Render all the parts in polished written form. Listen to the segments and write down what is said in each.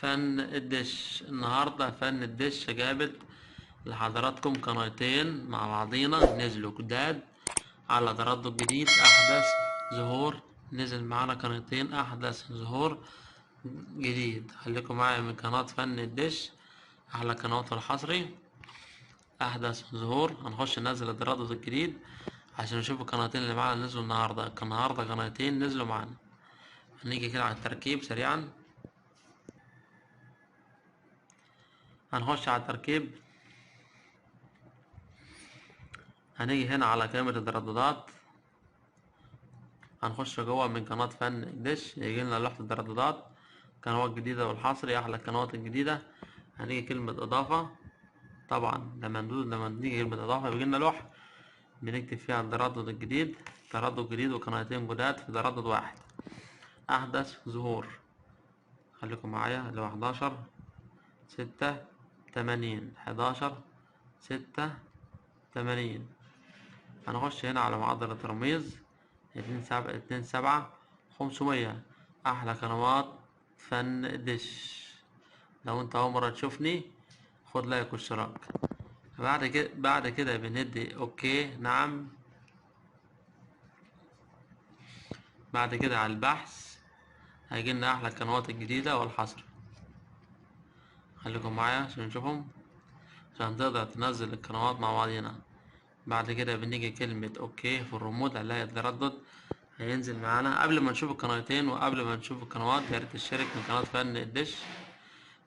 فن الدش. النهاردة فن الدش جابت لحضراتكم قناتين مع بعضينا نزلوا جداد على تردد جديد أحدث ظهور. نزل معانا قناتين أحدث ظهور جديد. خليكم معايا من قناة فن الدش، أحلى قنوات الحصري أحدث ظهور. هنخش ننزل التردد الجديد عشان نشوف القناتين اللي معانا نزلوا النهاردة. قناتين نزلوا معانا. هنيجي كده على التركيب سريعا. هنخش على التركيب، هنيجي هنا على كاميرا الترددات، هنخش جوه من قناة فن الدش يجيلنا لوحة الترددات قنوات جديدة والحصري أحلى القنوات الجديدة. هنيجي كلمة إضافة، طبعا لما نيجي كلمة إضافة بيجيلنا لوحة بنكتب فيها التردد الجديد، تردد جديد وقناتين جداد في تردد واحد أحدث ظهور. خليكم معايا اللي هو 11/6/80 11/6/80. هنخش هنا على معدل الترميز 27500 أحلى قنوات فن دش. لو انت أول مرة تشوفني خد لايك واشتراك. بعد كده بندي اوكي نعم. بعد كده على البحث هيجيلنا أحلى القنوات الجديدة والحصر. خليكم معايا عشان نشوفهم، عشان تقدر تنزل القنوات مع بعضينا. بعد كده بنيجي كلمة اوكي في الريموت هنلاقي التردد هينزل معانا. قبل ما نشوف القناتين وقبل ما نشوف القنوات ياريت تشترك من قناة فن الدش.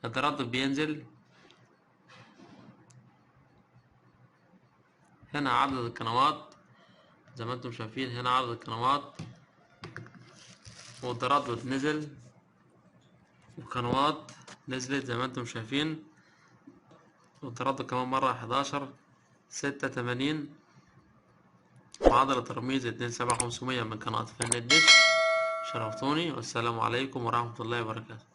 التردد بينزل هنا عدد القنوات زي ما انتم شايفين، هنا عدد القنوات والتردد نزل والقنوات نزلت زي ما انتم شايفين، والتردد كمان مرة 11/6/80 معدل الترميز 27500 من قناة فن الدش. شرفتوني والسلام عليكم ورحمة الله وبركاته.